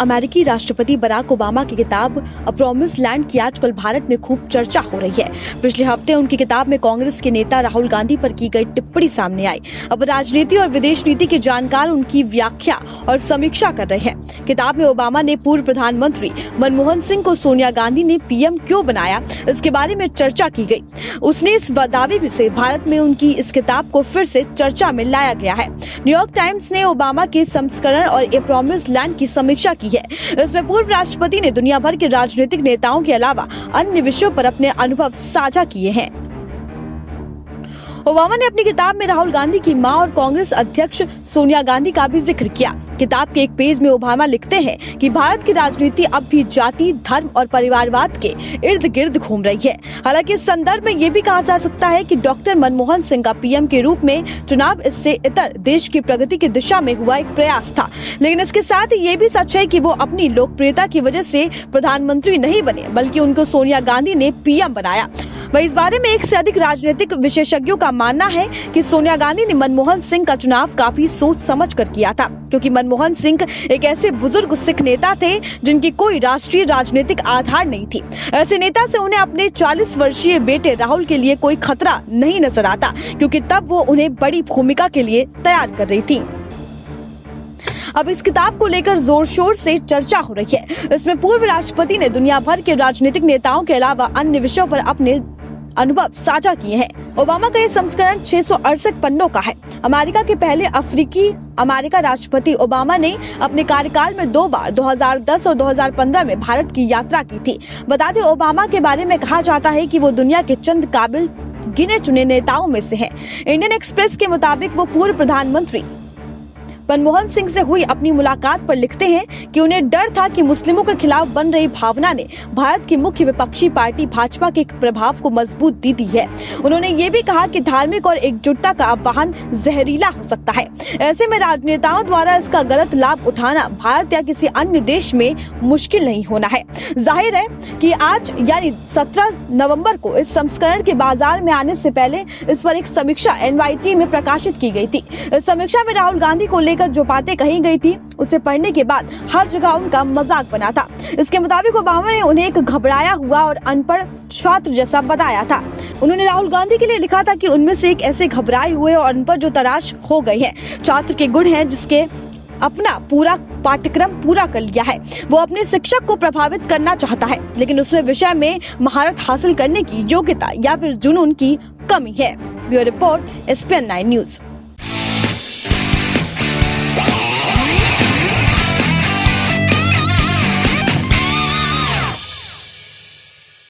अमेरिकी राष्ट्रपति Barack Obama की किताब अ प्रॉमिस लैंड की आजकल भारत में खूब चर्चा हो रही है। पिछले हफ्ते उनकी किताब में कांग्रेस के नेता राहुल गांधी पर की गई टिप्पणी सामने आई। अब राजनीति और विदेश नीति के जानकार उनकी व्याख्या और समीक्षा कर रहे हैं। किताब में ओबामा ने पूर्व प्रधानमंत्री मनमोहन सिंह को सोनिया गांधी ने पीएम क्यों बनाया, इसके बारे में चर्चा की गई। उसने इस दावे से भारत में उनकी इस किताब को फिर से चर्चा में लाया गया है। न्यूयॉर्क टाइम्स ने ओबामा के संस्करण और ए प्रॉमिस लैंड की समीक्षा की है। इसमें पूर्व राष्ट्रपति ने दुनिया भर के राजनीतिक नेताओं के अलावा अन्य विषयों पर अपने अनुभव साझा किए हैं। ओबामा ने अपनी किताब में राहुल गांधी की मां और कांग्रेस अध्यक्ष सोनिया गांधी का भी जिक्र किया। किताब के एक पेज में ओबामा लिखते हैं कि भारत की राजनीति अब भी जाति, धर्म और परिवारवाद के इर्द गिर्द घूम रही है। हालांकि इस संदर्भ में ये भी कहा जा सकता है कि डॉक्टर मनमोहन सिंह का पीएम के रूप में चुनाव इससे इतर देश की प्रगति की दिशा में हुआ एक प्रयास था। लेकिन इसके साथ ही ये भी सच है कि वो अपनी लोकप्रियता की वजह से प्रधानमंत्री नहीं बने, बल्कि उनको सोनिया गांधी ने पीएम बनाया। वही इस बारे में एक से अधिक राजनीतिक विशेषज्ञों का मानना है कि सोनिया गांधी ने मनमोहन सिंह का चुनाव काफी सोच समझ कर किया था, क्योंकि मनमोहन सिंह एक ऐसे बुजुर्ग सिख नेता थे जिनकी कोई राष्ट्रीय राजनीतिक आधार नहीं थी। ऐसे नेता से उन्हें अपने 40 वर्षीय बेटे राहुल के लिए कोई खतरा नहीं नजर आता, क्योंकि तब वो उन्हें बड़ी भूमिका के लिए तैयार कर रही थी। अब इस किताब को लेकर जोर शोर से चर्चा हो रही है। इसमें पूर्व राष्ट्रपति ने दुनिया भर के राजनीतिक नेताओं के अलावा अन्य विषयों पर अपने अनुभव साझा किए हैं। ओबामा का यह संस्करण 668 पन्नों का है। अमेरिका के पहले अफ्रीकी अमेरिका राष्ट्रपति ओबामा ने अपने कार्यकाल में 2 बार 2010 और 2015 में भारत की यात्रा की थी। बता दें, ओबामा के बारे में कहा जाता है कि वो दुनिया के चंद काबिल गिने चुने नेताओं में से हैं। इंडियन एक्सप्रेस के मुताबिक वो पूर्व प्रधानमंत्री मनमोहन सिंह से हुई अपनी मुलाकात पर लिखते हैं कि उन्हें डर था कि मुस्लिमों के खिलाफ बन रही भावना ने भारत की मुख्य विपक्षी पार्टी भाजपा के प्रभाव को मजबूती दी है। उन्होंने ये भी कहा कि धार्मिक और एकजुटता का आह्वान जहरीला हो सकता है। ऐसे में राजनेताओं द्वारा इसका गलत लाभ उठाना भारत या किसी अन्य देश में मुश्किल नहीं होना है। जाहिर है कि आज यानी 17 नवंबर को इस संस्करण के बाजार में आने से पहले इस पर एक समीक्षा NYT में प्रकाशित की गई थी। इस समीक्षा में राहुल गांधी को लेकर जो बातें कही गई थी, उसे पढ़ने के बाद हर जगह उनका मजाक बना था। इसके मुताबिक ओबामा ने उन्हें एक घबराया हुआ और अनपढ़ छात्र जैसा बताया था। उन्होंने राहुल गांधी के लिए लिखा था कि उनमें से एक ऐसे घबराए हुए और अनपढ़ जो तराश हो गए हैं छात्र के गुण हैं, जिसके अपना पूरा पाठ्यक्रम पूरा कर लिया है। वो अपने शिक्षक को प्रभावित करना चाहता है, लेकिन उसमें विषय में महारत हासिल करने की योग्यता या फिर जुनून की कमी है। Bureau report, SPN9 news.